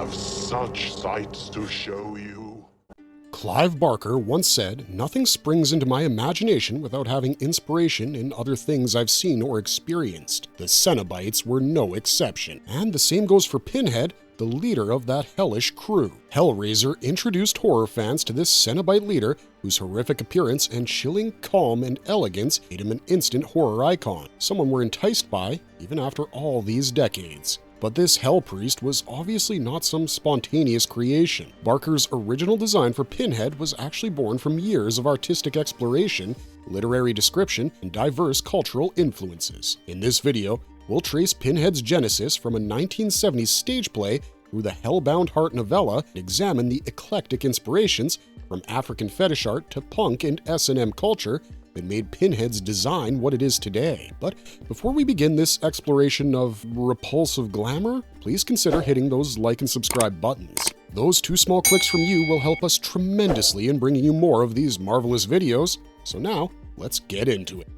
have such sights to show you. Clive Barker once said, "Nothing springs into my imagination without having inspiration in other things I've seen or experienced." The Cenobites were no exception. And the same goes for Pinhead, the leader of that hellish crew. Hellraiser introduced horror fans to this Cenobite leader whose horrific appearance and chilling calm and elegance made him an instant horror icon, someone we're enticed by even after all these decades. But this hell priest was obviously not some spontaneous creation. Barker's original design for Pinhead was actually born from years of artistic exploration, literary description, and diverse cultural influences. In this video, we'll trace Pinhead's genesis from a 1970s stage play through the Hellbound Heart novella and examine the eclectic inspirations from African fetish art to punk and S&M culture that made Pinhead's design what it is today. But before we begin this exploration of repulsive glamour, please consider hitting those like and subscribe buttons. Those 2 small clicks from you will help us tremendously in bringing you more of these marvelous videos. So now, let's get into it.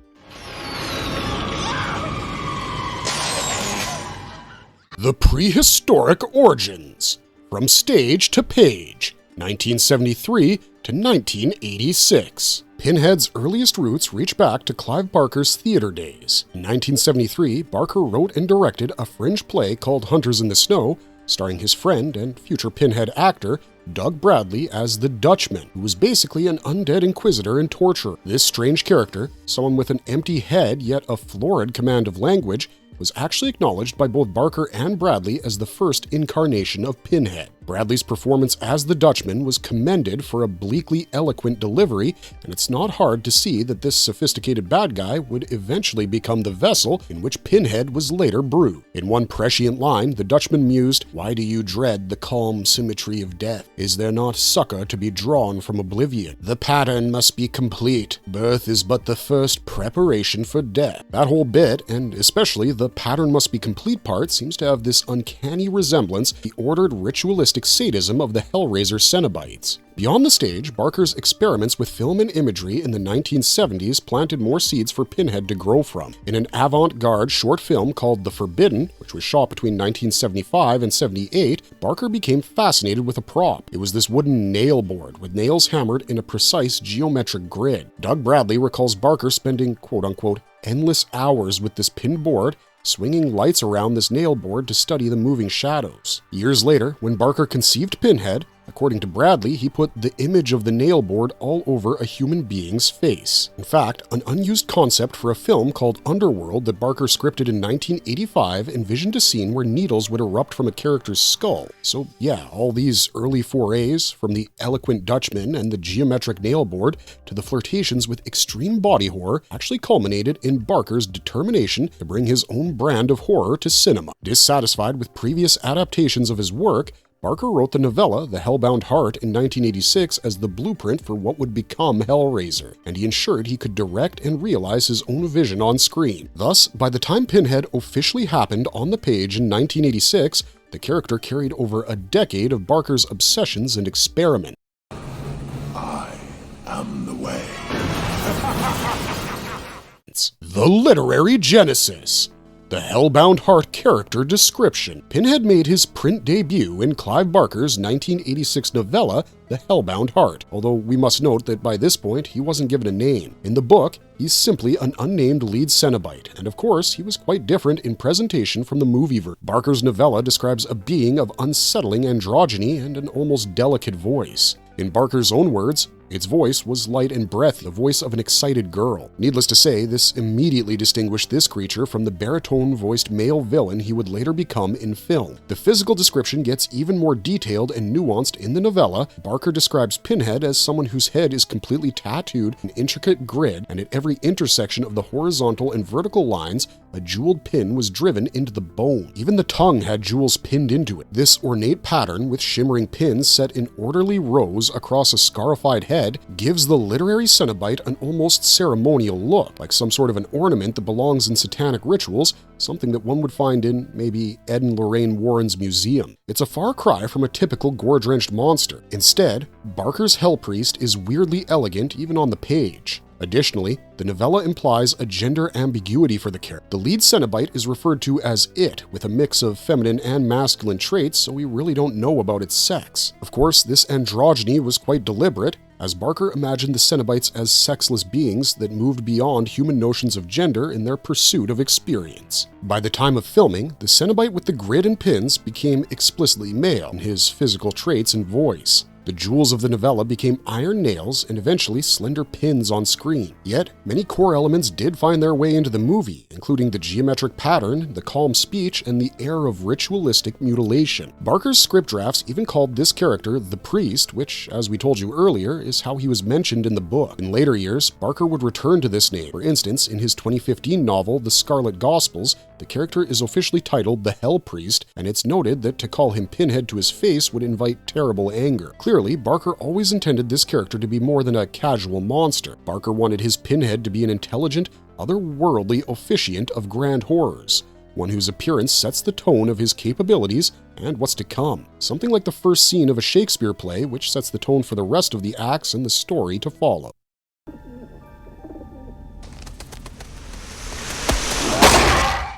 The Prehistoric Origins, from stage to page, 1973 to 1986. Pinhead's earliest roots reach back to Clive Barker's theater days. In 1973, Barker wrote and directed a fringe play called Hunters in the Snow, starring his friend and future Pinhead actor, Doug Bradley, as the Dutchman, who was basically an undead inquisitor and torturer. This strange character, someone with an empty head yet a florid command of language, was actually acknowledged by both Barker and Bradley as the first incarnation of Pinhead. Bradley's performance as the Dutchman was commended for a bleakly eloquent delivery, and it's not hard to see that this sophisticated bad guy would eventually become the vessel in which Pinhead was later brewed. In one prescient line, the Dutchman mused, "Why do you dread the calm symmetry of death? Is there not succor to be drawn from oblivion? The pattern must be complete. Birth is but the first preparation for death." That whole bit, and especially the pattern must be complete part, seems to have this uncanny resemblance to the ordered ritualistic sadism of the Hellraiser Cenobites. Beyond the stage, Barker's experiments with film and imagery in the 1970s planted more seeds for Pinhead to grow from. In an avant-garde short film called The Forbidden, which was shot between 1975 and 78, Barker became fascinated with a prop. It was this wooden nail board with nails hammered in a precise geometric grid. Doug Bradley recalls Barker spending quote-unquote endless hours with this pinned board, swinging lights around this nail board to study the moving shadows. Years later, when Barker conceived Pinhead, according to Bradley, he put the image of the nail board all over a human being's face. In fact, an unused concept for a film called Underworld that Barker scripted in 1985 envisioned a scene where needles would erupt from a character's skull. So yeah, all these early forays, from the eloquent Dutchman and the geometric nail board to the flirtations with extreme body horror, actually culminated in Barker's determination to bring his own brand of horror to cinema. Dissatisfied with previous adaptations of his work, Barker wrote the novella The Hellbound Heart in 1986 as the blueprint for what would become Hellraiser, and he ensured he could direct and realize his own vision on screen. Thus, by the time Pinhead officially happened on the page in 1986, the character carried over a decade of Barker's obsessions and experiment. I am the way. The literary genesis. The Hellbound Heart character description. Pinhead made his print debut in Clive Barker's 1986 novella, The Hellbound Heart, although we must note that by this point he wasn't given a name. In the book, he's simply an unnamed lead Cenobite, and of course he was quite different in presentation from the movie version. Barker's novella describes a being of unsettling androgyny and an almost delicate voice. In Barker's own words, its voice was light and breathy, the voice of an excited girl. Needless to say, this immediately distinguished this creature from the baritone-voiced male villain he would later become in film. The physical description gets even more detailed and nuanced in the novella. Barker describes Pinhead as someone whose head is completely tattooed in an intricate grid, and at every intersection of the horizontal and vertical lines, a jeweled pin was driven into the bone. Even the tongue had jewels pinned into it. This ornate pattern, with shimmering pins set in orderly rows across a scarified head, gives the literary Cenobite an almost ceremonial look, like some sort of an ornament that belongs in satanic rituals, something that one would find in maybe Ed and Lorraine Warren's museum. It's a far cry from a typical gore-drenched monster. Instead, Barker's hell priest is weirdly elegant even on the page. Additionally, the novella implies a gender ambiguity for the character. The lead Cenobite is referred to as it, with a mix of feminine and masculine traits, so we really don't know about its sex. Of course, this androgyny was quite deliberate, as Barker imagined the Cenobites as sexless beings that moved beyond human notions of gender in their pursuit of experience. By the time of filming, the Cenobite with the grid and pins became explicitly male in his physical traits and voice. The jewels of the novella became iron nails and eventually slender pins on screen. Yet, many core elements did find their way into the movie, including the geometric pattern, the calm speech, and the air of ritualistic mutilation. Barker's script drafts even called this character the Priest, which, as we told you earlier, is how he was mentioned in the book. In later years, Barker would return to this name. For instance, in his 2015 novel, The Scarlet Gospels, the character is officially titled the Hell Priest, and it's noted that to call him Pinhead to his face would invite terrible anger. Clearly, Barker always intended this character to be more than a casual monster. Barker wanted his Pinhead to be an intelligent, otherworldly officiant of grand horrors, one whose appearance sets the tone of his capabilities and what's to come. Something like the first scene of a Shakespeare play, which sets the tone for the rest of the acts and the story to follow.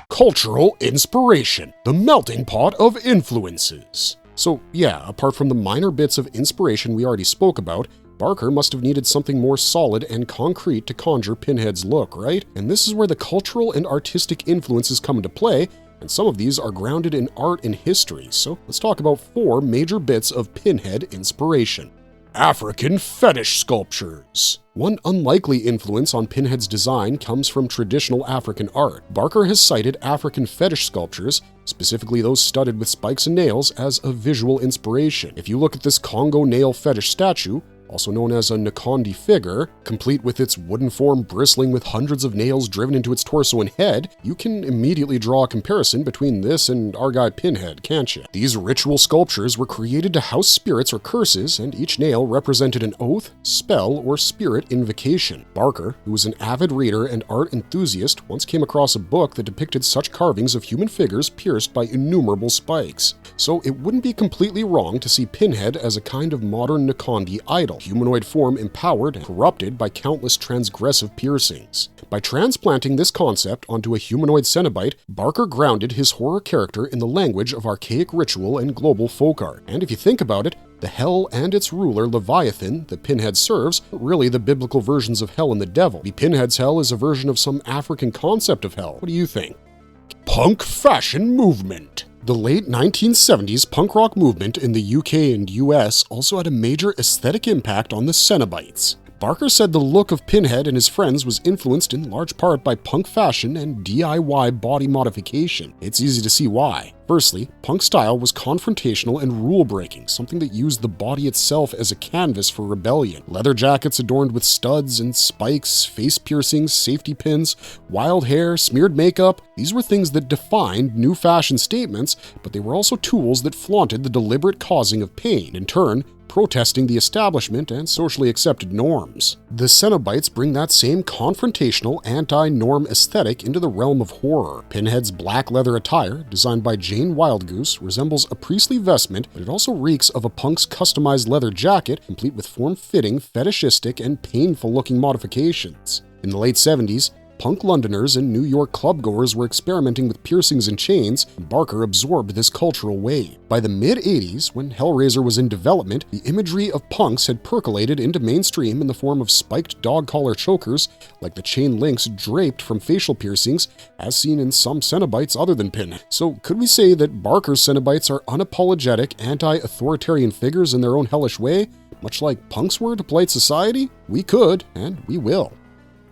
Cultural inspiration, the melting pot of influences. So yeah, apart from the minor bits of inspiration we already spoke about, Barker must have needed something more solid and concrete to conjure Pinhead's look, right? And this is where the cultural and artistic influences come into play, and some of these are grounded in art and history. So let's talk about 4 major bits of Pinhead inspiration. African fetish sculptures. One unlikely influence on Pinhead's design comes from traditional African art. Barker has cited African fetish sculptures, specifically those studded with spikes and nails, as a visual inspiration. If you look at this Congo nail fetish statue, also known as a Nkondi figure, complete with its wooden form bristling with hundreds of nails driven into its torso and head, you can immediately draw a comparison between this and our guy Pinhead, can't you? These ritual sculptures were created to house spirits or curses, and each nail represented an oath, spell, or spirit invocation. Barker, who was an avid reader and art enthusiast, once came across a book that depicted such carvings of human figures pierced by innumerable spikes. So it wouldn't be completely wrong to see Pinhead as a kind of modern Nkondi idol, humanoid form empowered and corrupted by countless transgressive piercings. By transplanting this concept onto a humanoid Cenobite, Barker grounded his horror character in the language of archaic ritual and global folk art. And if you think about it, the hell and its ruler, Leviathan, that Pinhead serves, are really the biblical versions of hell and the devil. The Pinhead's hell is a version of some African concept of hell. What do you think? Punk fashion movement. The late 1970s punk rock movement in the UK and US also had a major aesthetic impact on the Cenobites. Barker said the look of Pinhead and his friends was influenced in large part by punk fashion and DIY body modification. It's easy to see why. Firstly, punk style was confrontational and rule-breaking, something that used the body itself as a canvas for rebellion. Leather jackets adorned with studs and spikes, face piercings, safety pins, wild hair, smeared makeup. These were things that defined new fashion statements, but they were also tools that flaunted the deliberate causing of pain, in turn, protesting the establishment and socially accepted norms. The Cenobites bring that same confrontational, anti-norm aesthetic into the realm of horror. Pinhead's black leather attire, designed by Jane Wildgoose, resembles a priestly vestment, but it also reeks of a punk's customized leather jacket, complete with form-fitting, fetishistic, and painful-looking modifications. In the late 70s, punk Londoners and New York clubgoers were experimenting with piercings and chains, and Barker absorbed this cultural wave. By the mid-80s, when Hellraiser was in development, the imagery of punks had percolated into mainstream in the form of spiked dog collar chokers, like the chain links draped from facial piercings, as seen in some Cenobites other than Pinhead. So could we say that Barker's Cenobites are unapologetic, anti-authoritarian figures in their own hellish way, much like punks were to polite society? We could, and we will.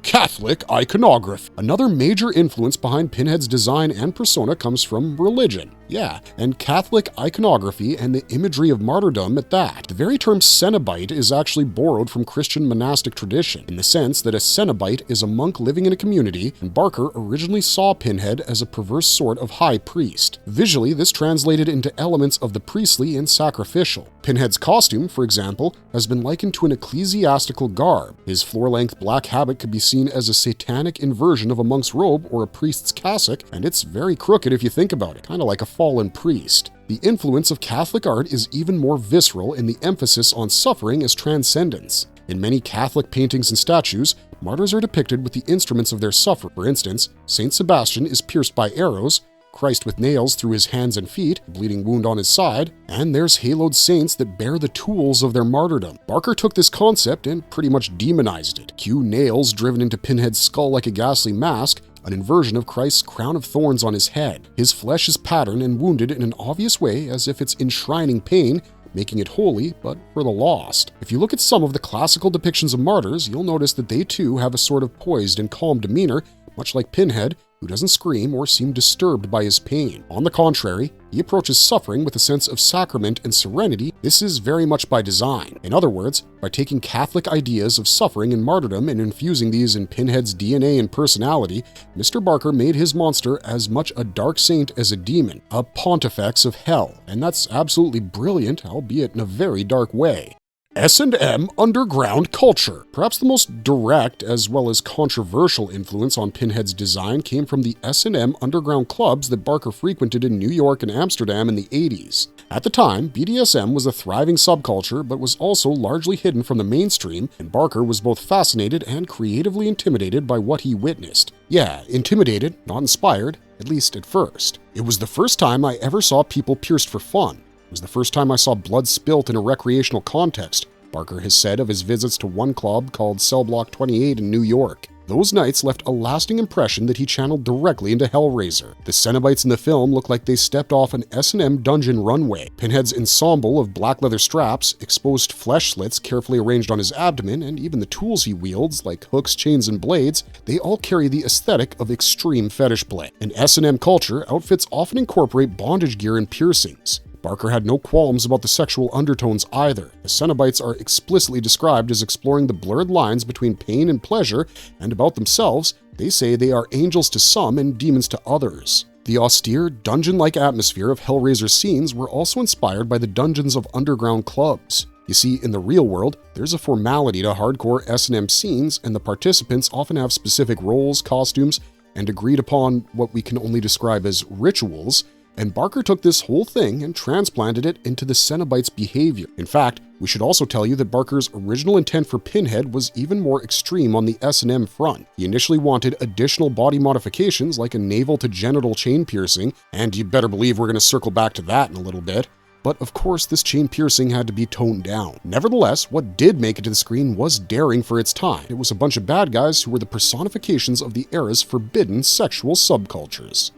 Catholic iconography. Another major influence behind Pinhead's design and persona comes from religion. Yeah, and Catholic iconography and the imagery of martyrdom at that. The very term Cenobite is actually borrowed from Christian monastic tradition, in the sense that a Cenobite is a monk living in a community, and Barker originally saw Pinhead as a perverse sort of high priest. Visually, this translated into elements of the priestly and sacrificial. Pinhead's costume, for example, has been likened to an ecclesiastical garb. His floor-length black habit could be seen as a satanic inversion of a monk's robe or a priest's cassock, and it's very crooked if you think about it, kind of like a fallen priest. The influence of Catholic art is even more visceral in the emphasis on suffering as transcendence. In many Catholic paintings and statues, martyrs are depicted with the instruments of their suffering. For instance, Saint Sebastian is pierced by arrows, Christ with nails through his hands and feet, a bleeding wound on his side, and there's haloed saints that bear the tools of their martyrdom. Barker took this concept and pretty much demonized it. Cue nails driven into Pinhead's skull like a ghastly mask, an inversion of Christ's crown of thorns on his head. His flesh is patterned and wounded in an obvious way as if it's enshrining pain, making it holy, but for the lost. If you look at some of the classical depictions of martyrs, you'll notice that they too have a sort of poised and calm demeanor, much like Pinhead, who doesn't scream or seem disturbed by his pain. On the contrary, he approaches suffering with a sense of sacrament and serenity. This is very much by design. In other words, by taking Catholic ideas of suffering and martyrdom and infusing these in Pinhead's DNA and personality, Mr. Barker made his monster as much a dark saint as a demon, a pontifex of hell. And that's absolutely brilliant, albeit in a very dark way. S&M underground culture. Perhaps the most direct as well as controversial influence on Pinhead's design came from the S&M underground clubs that Barker frequented in New York and Amsterdam in the 80s. At the time, BDSM was a thriving subculture but was also largely hidden from the mainstream, and Barker was both fascinated and creatively intimidated by what he witnessed. Yeah, intimidated, not inspired, at least at first. It was the first time I ever saw people pierced for fun. It was the first time I saw blood spilt in a recreational context, Barker has said of his visits to one club called Cell Block 28 in New York. Those nights left a lasting impression that he channeled directly into Hellraiser. The Cenobites in the film look like they stepped off an S&M dungeon runway. Pinhead's ensemble of black leather straps, exposed flesh slits carefully arranged on his abdomen, and even the tools he wields, like hooks, chains, and blades, they all carry the aesthetic of extreme fetish play. In S&M culture, outfits often incorporate bondage gear and piercings. Barker had no qualms about the sexual undertones either. The Cenobites are explicitly described as exploring the blurred lines between pain and pleasure, and about themselves, they say they are angels to some and demons to others. The austere, dungeon-like atmosphere of Hellraiser scenes were also inspired by the dungeons of underground clubs. You see, in the real world, there's a formality to hardcore S&M scenes, and the participants often have specific roles, costumes, and agreed upon what we can only describe as rituals, and Barker took this whole thing and transplanted it into the Cenobites' behavior. In fact, we should also tell you that Barker's original intent for Pinhead was even more extreme on the S&M front. He initially wanted additional body modifications like a navel to genital chain piercing, and you better believe we're going to circle back to that in a little bit. But of course, this chain piercing had to be toned down. Nevertheless, what did make it to the screen was daring for its time. It was a bunch of bad guys who were the personifications of the era's forbidden sexual subcultures.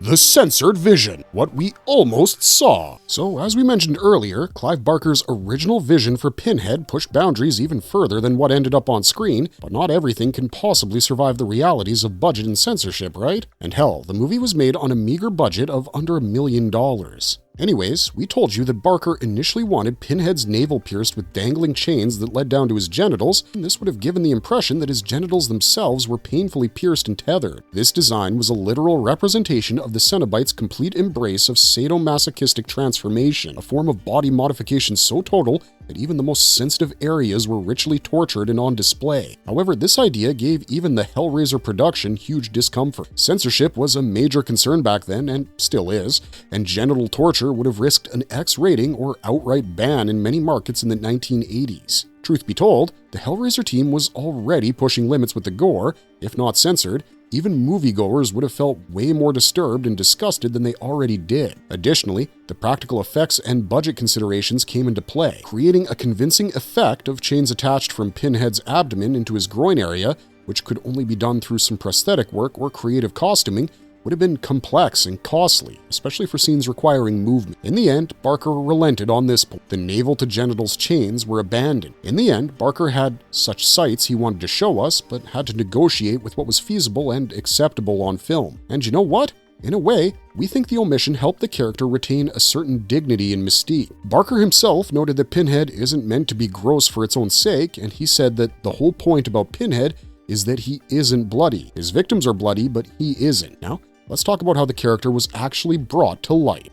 The censored vision, what we almost saw. So, as we mentioned earlier, Clive Barker's original vision for Pinhead pushed boundaries even further than what ended up on screen, but not everything can possibly survive the realities of budget and censorship, right? And hell, the movie was made on a meager budget of under $1 million. Anyways, we told you that Barker initially wanted Pinhead's navel pierced with dangling chains that led down to his genitals, and this would have given the impression that his genitals themselves were painfully pierced and tethered. This design was a literal representation of the Cenobites' complete embrace of sadomasochistic transformation, a form of body modification so total that even the most sensitive areas were ritually tortured and on display. However, this idea gave even the Hellraiser production huge discomfort. Censorship was a major concern back then, and still is, and genital torture would have risked an X rating or outright ban in many markets in the 1980s. Truth be told, the Hellraiser team was already pushing limits with the gore, if not censored. Even moviegoers would have felt way more disturbed and disgusted than they already did. Additionally, the practical effects and budget considerations came into play. Creating a convincing effect of chains attached from Pinhead's abdomen into his groin area, which could only be done through some prosthetic work or creative costuming, would have been complex and costly, especially for scenes requiring movement. In the end, Barker relented on this point. The navel to genitals chains were abandoned. In the end, Barker had such sights he wanted to show us, but had to negotiate with what was feasible and acceptable on film. And you know what? In a way, we think the omission helped the character retain a certain dignity and mystique. Barker himself noted that Pinhead isn't meant to be gross for its own sake, and he said that the whole point about Pinhead is that he isn't bloody. His victims are bloody, but he isn't. Now, let's talk about how the character was actually brought to light.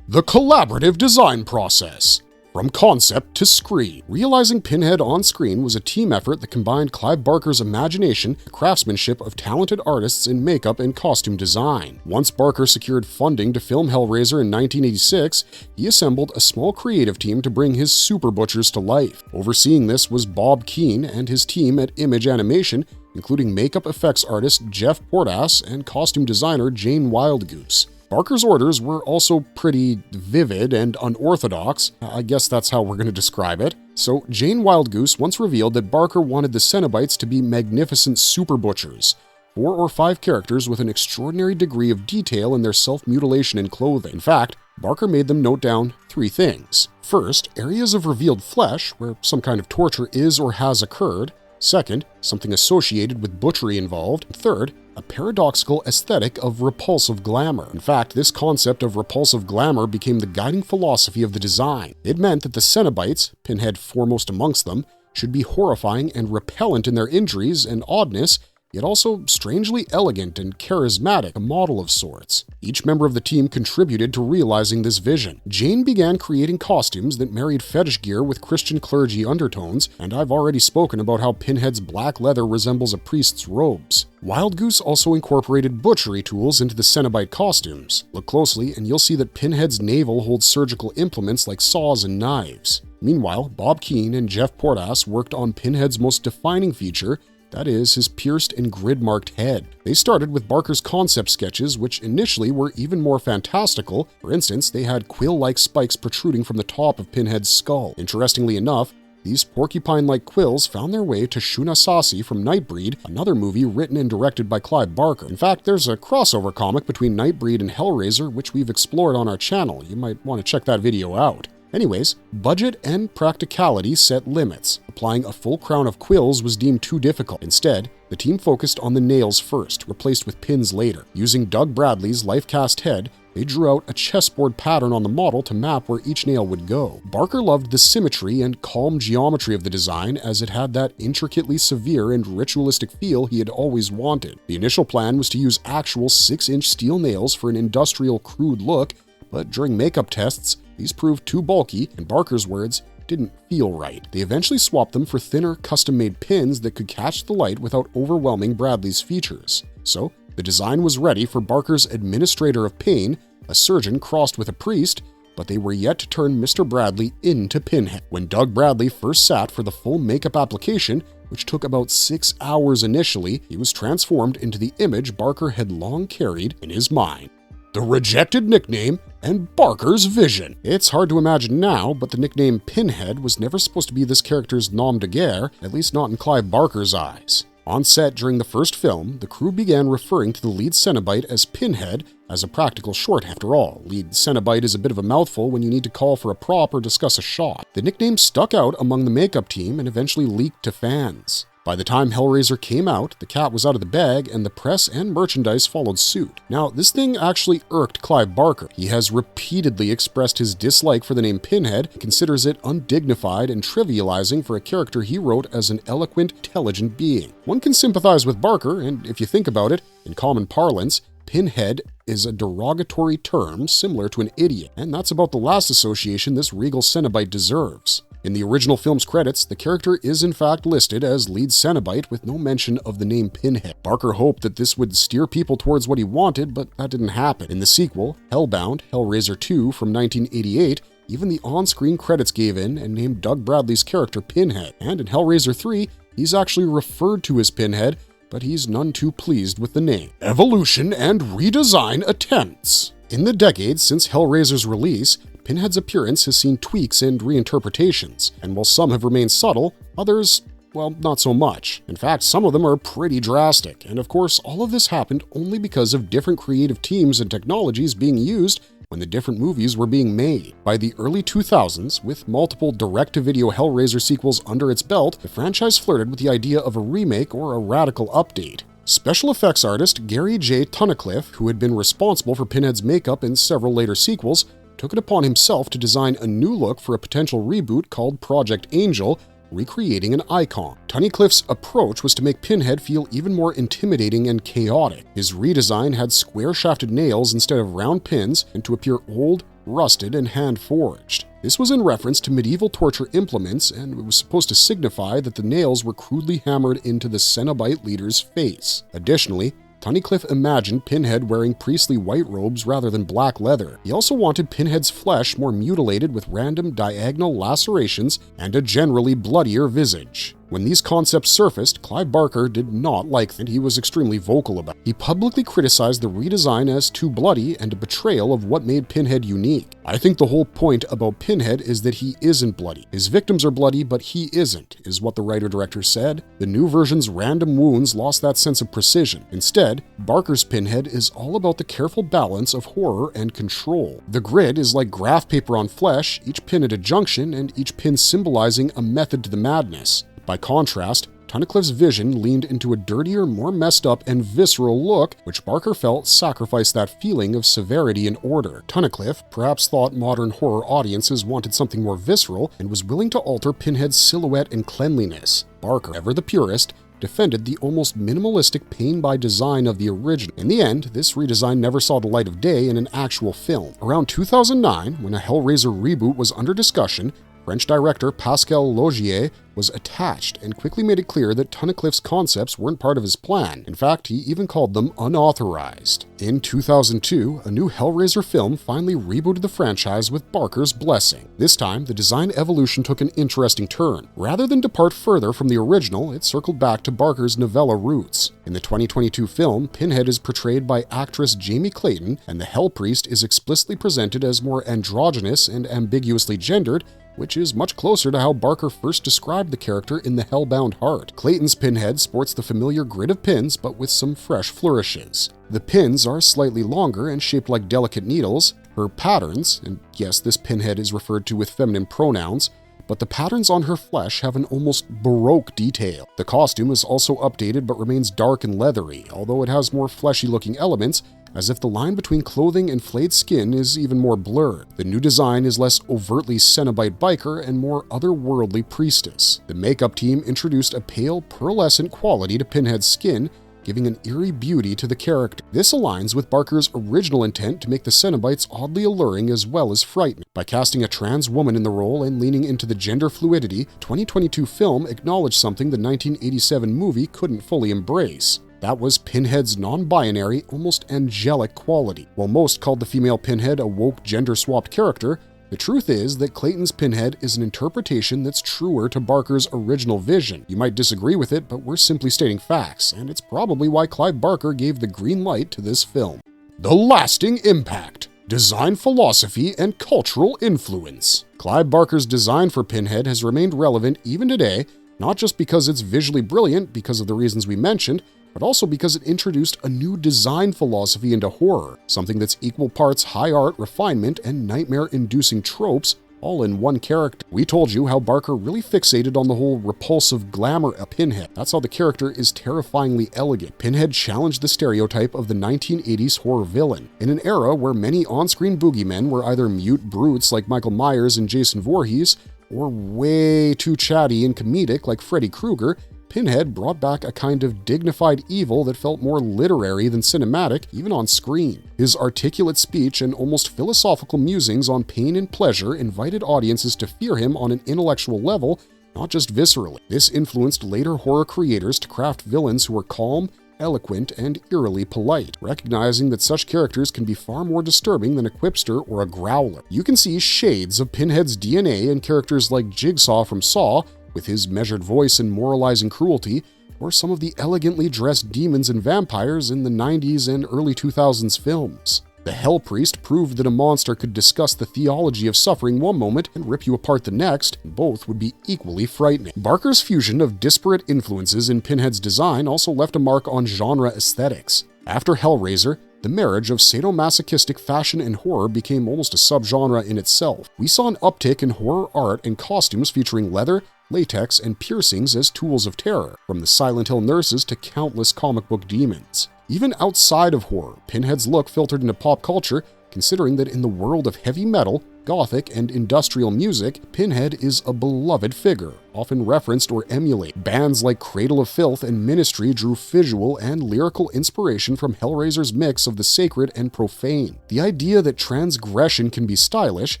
The collaborative design process. from concept to screen. Realizing Pinhead on screen was a team effort that combined Clive Barker's imagination, the craftsmanship of talented artists in makeup and costume design. Once Barker secured funding to film Hellraiser in 1986, he assembled a small creative team to bring his super butchers to life. Overseeing this was Bob Keane and his team at Image Animation, including makeup effects artist Jeff Portas and costume designer Jane Wildgoose. Barker's orders were also pretty vivid and unorthodox. I guess that's how we're going to describe it. So Jane Wildgoose once revealed that Barker wanted the Cenobites to be magnificent super butchers, 4 or 5 characters with an extraordinary degree of detail in their self-mutilation and clothing. In fact, Barker made them note down 3 things. First, areas of revealed flesh where some kind of torture is or has occurred. Second, something associated with butchery involved. Third, a paradoxical aesthetic of repulsive glamour. In fact, this concept of repulsive glamour became the guiding philosophy of the design. It meant that the Cenobites, Pinhead foremost amongst them, should be horrifying and repellent in their injuries and oddness, yet also strangely elegant and charismatic, a model of sorts. Each member of the team contributed to realizing this vision. Jane began creating costumes that married fetish gear with Christian clergy undertones, and I've already spoken about how Pinhead's black leather resembles a priest's robes. Wildgoose also incorporated butchery tools into the Cenobite costumes. Look closely and you'll see that Pinhead's navel holds surgical implements like saws and knives. Meanwhile, Bob Keane and Jeff Portas worked on Pinhead's most defining feature, that is, his pierced and grid-marked head. They started with Barker's concept sketches, which initially were even more fantastical. For instance, they had quill-like spikes protruding from the top of Pinhead's skull. Interestingly enough, these porcupine-like quills found their way to Shunasasi from Nightbreed, another movie written and directed by Clive Barker. In fact, there's a crossover comic between Nightbreed and Hellraiser, which we've explored on our channel. You might want to check that video out. Anyways, budget and practicality set limits. Applying a full crown of quills was deemed too difficult. Instead, the team focused on the nails first, replaced with pins later. Using Doug Bradley's life-cast head, they drew out a chessboard pattern on the model to map where each nail would go. Barker loved the symmetry and calm geometry of the design, as it had that intricately severe and ritualistic feel he had always wanted. The initial plan was to use actual 6-inch steel nails for an industrial, crude look, but during makeup tests, these proved too bulky, in Barker's words, didn't feel right. They eventually swapped them for thinner, custom-made pins that could catch the light without overwhelming Bradley's features. So, the design was ready for Barker's administrator of pain, a surgeon crossed with a priest, but they were yet to turn Mr. Bradley into Pinhead. When Doug Bradley first sat for the full makeup application, which took about 6 hours initially, he was transformed into the image Barker had long carried in his mind. The rejected nickname and Barker's vision. It's hard to imagine now, but the nickname Pinhead was never supposed to be this character's nom de guerre, at least not in Clive Barker's eyes. On set during the first film, the crew began referring to the lead Cenobite as Pinhead as a practical shorthand. After all, lead Cenobite is a bit of a mouthful when you need to call for a prop or discuss a shot. The nickname stuck out among the makeup team and eventually leaked to fans. By the time Hellraiser came out, the cat was out of the bag and the press and merchandise followed suit. Now, this thing actually irked Clive Barker. He has repeatedly expressed his dislike for the name Pinhead, considers it undignified and trivializing for a character he wrote as an eloquent, intelligent being. One can sympathize with Barker, and if you think about it, in common parlance, Pinhead is a derogatory term similar to an idiot, and that's about the last association this regal Cenobite deserves. In the original film's credits, the character is in fact listed as lead Cenobite with no mention of the name Pinhead. Barker hoped that this would steer people towards what he wanted, but that didn't happen. In the sequel, Hellbound, Hellraiser 2 from 1988, even the on-screen credits gave in and named Doug Bradley's character Pinhead. And in Hellraiser 3, he's actually referred to as Pinhead, but he's none too pleased with the name. Evolution and redesign attempts. In the decades since Hellraiser's release, Pinhead's appearance has seen tweaks and reinterpretations, and while some have remained subtle, others, well, not so much. In fact, some of them are pretty drastic, and of course, all of this happened only because of different creative teams and technologies being used when the different movies were being made. By the early 2000s, with multiple direct-to-video Hellraiser sequels under its belt, the franchise flirted with the idea of a remake or a radical update. Special effects artist Gary J. Tunnicliffe, who had been responsible for Pinhead's makeup in several later sequels, took it upon himself to design a new look for a potential reboot called Project Angel, recreating an icon. Tunnicliffe's approach was to make Pinhead feel even more intimidating and chaotic. His redesign had square-shafted nails instead of round pins, and to appear old, rusted, and hand-forged. This was in reference to medieval torture implements, and it was supposed to signify that the nails were crudely hammered into the Cenobite leader's face. Additionally, Tunnicliffe imagined Pinhead wearing priestly white robes rather than black leather. He also wanted Pinhead's flesh more mutilated with random diagonal lacerations and a generally bloodier visage. When these concepts surfaced, Clive Barker did not like them, and he was extremely vocal about it. He publicly criticized the redesign as too bloody and a betrayal of what made Pinhead unique. I think the whole point about Pinhead is that he isn't bloody. His victims are bloody, but he isn't, is what the writer-director said. The new version's random wounds lost that sense of precision. Instead, Barker's Pinhead is all about the careful balance of horror and control. The grid is like graph paper on flesh, each pin at a junction, and each pin symbolizing a method to the madness. By contrast, Tunnicliffe's vision leaned into a dirtier, more messed up and visceral look, which Barker felt sacrificed that feeling of severity and order. Tunnicliffe perhaps thought modern horror audiences wanted something more visceral and was willing to alter Pinhead's silhouette and cleanliness. Barker, ever the purist, defended the almost minimalistic pain-by-design of the original. In the end, this redesign never saw the light of day in an actual film. Around 2009, when a Hellraiser reboot was under discussion, French director Pascal Laugier was attached and quickly made it clear that Tunnicliffe's concepts weren't part of his plan. In fact, he even called them unauthorized. In 2002, a new Hellraiser film finally rebooted the franchise with Barker's blessing. This time, the design evolution took an interesting turn. Rather than depart further from the original, it circled back to Barker's novella roots. In the 2022 film, Pinhead is portrayed by actress Jamie Clayton, and the Hell Priest is explicitly presented as more androgynous and ambiguously gendered, which is much closer to how Barker first described the character in The Hellbound Heart. Clayton's Pinhead sports the familiar grid of pins, but with some fresh flourishes. The pins are slightly longer and shaped like delicate needles. Her patterns, and yes, this Pinhead is referred to with feminine pronouns, but the patterns on her flesh have an almost Baroque detail. The costume is also updated but remains dark and leathery, although it has more fleshy-looking elements, as if the line between clothing and flayed skin is even more blurred. The new design is less overtly Cenobite biker and more otherworldly priestess. The makeup team introduced a pale, pearlescent quality to Pinhead's skin, giving an eerie beauty to the character. This aligns with Barker's original intent to make the Cenobites oddly alluring as well as frightening. By casting a trans woman in the role and leaning into the gender fluidity, 2022 film acknowledged something the 1987 movie couldn't fully embrace. That was Pinhead's non-binary, almost angelic quality. While most called the female Pinhead a woke, gender-swapped character, the truth is that Clayton's Pinhead is an interpretation that's truer to Barker's original vision. You might disagree with it, but we're simply stating facts, and it's probably why Clive Barker gave the green light to this film. The lasting impact, design philosophy, and cultural influence. Clive Barker's design for Pinhead has remained relevant even today, not just because it's visually brilliant because of the reasons we mentioned, but also because it introduced a new design philosophy into horror, something that's equal parts high art refinement and nightmare-inducing tropes all in one character. We told you how Barker really fixated on the whole repulsive glamour of Pinhead. That's how the character is terrifyingly elegant. Pinhead challenged the stereotype of the 1980s horror villain. In an era where many on-screen boogeymen were either mute brutes like Michael Myers and Jason Voorhees, or way too chatty and comedic like Freddy Krueger, Pinhead brought back a kind of dignified evil that felt more literary than cinematic, even on screen. His articulate speech and almost philosophical musings on pain and pleasure invited audiences to fear him on an intellectual level, not just viscerally. This influenced later horror creators to craft villains who were calm, eloquent, and eerily polite, recognizing that such characters can be far more disturbing than a quipster or a growler. You can see shades of Pinhead's DNA in characters like Jigsaw from Saw, with his measured voice and moralizing cruelty, or some of the elegantly dressed demons and vampires in the 90s and early 2000s films. The Hell Priest proved that a monster could discuss the theology of suffering one moment and rip you apart the next, and both would be equally frightening. Barker's fusion of disparate influences in Pinhead's design also left a mark on genre aesthetics. After Hellraiser, the marriage of sadomasochistic fashion and horror became almost a subgenre in itself. We saw an uptick in horror art and costumes featuring leather, latex, and piercings as tools of terror, from the Silent Hill nurses to countless comic book demons. Even outside of horror, Pinhead's look filtered into pop culture considering that in the world of heavy metal, gothic, and industrial music, Pinhead is a beloved figure, often referenced or emulated. Bands like Cradle of Filth and Ministry drew visual and lyrical inspiration from Hellraiser's mix of the sacred and profane. The idea that transgression can be stylish,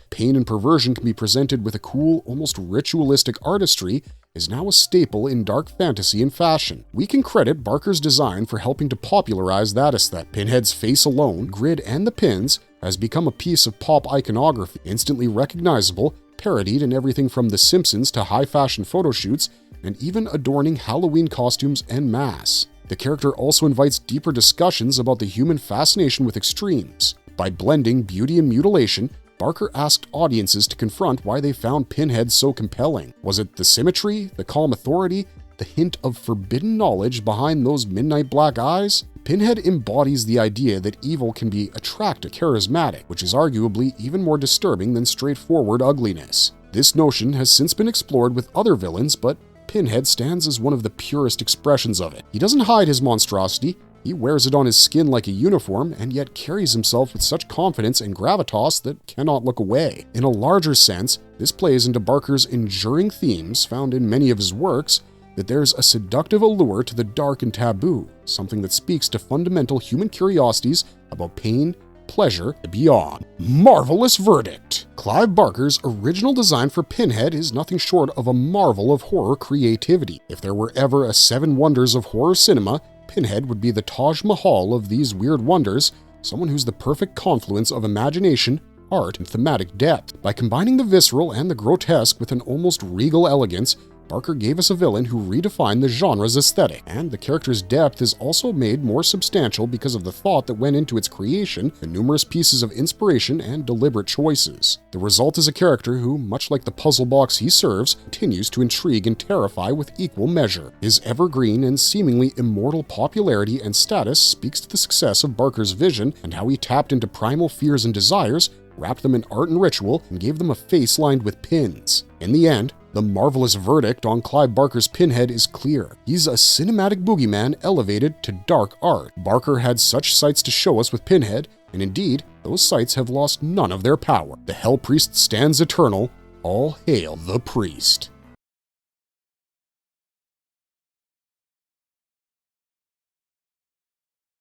pain and perversion can be presented with a cool, almost ritualistic artistry, is now a staple in dark fantasy and fashion. We can credit Barker's design for helping to popularize that aesthetic. Pinhead's face alone, grid, and the pins has become a piece of pop iconography, instantly recognizable, parodied in everything from The Simpsons to high-fashion photo shoots, and even adorning Halloween costumes en masse. The character also invites deeper discussions about the human fascination with extremes. By blending beauty and mutilation, Barker asked audiences to confront why they found Pinhead so compelling. Was it the symmetry, the calm authority, the hint of forbidden knowledge behind those midnight black eyes? Pinhead embodies the idea that evil can be attractive, charismatic, which is arguably even more disturbing than straightforward ugliness. This notion has since been explored with other villains, but Pinhead stands as one of the purest expressions of it. He doesn't hide his monstrosity. He wears it on his skin like a uniform, and yet carries himself with such confidence and gravitas that cannot look away. In a larger sense, this plays into Barker's enduring themes found in many of his works, that there's a seductive allure to the dark and taboo, something that speaks to fundamental human curiosities about pain, pleasure, and beyond. Marvelous verdict! Clive Barker's original design for Pinhead is nothing short of a marvel of horror creativity. If there were ever a 7 wonders of horror cinema, Pinhead would be the Taj Mahal of these weird wonders, someone who's the perfect confluence of imagination, art, and thematic depth. By combining the visceral and the grotesque with an almost regal elegance, Barker gave us a villain who redefined the genre's aesthetic, and the character's depth is also made more substantial because of the thought that went into its creation, the numerous pieces of inspiration and deliberate choices. The result is a character who, much like the puzzle box he serves, continues to intrigue and terrify with equal measure. His evergreen and seemingly immortal popularity and status speaks to the success of Barker's vision and how he tapped into primal fears and desires, wrapped them in art and ritual, and gave them a face lined with pins. In the end, the marvelous verdict on Clive Barker's Pinhead is clear. He's a cinematic boogeyman elevated to dark art. Barker had such sights to show us with Pinhead, and indeed, those sights have lost none of their power. The Hell Priest stands eternal. All hail the priest.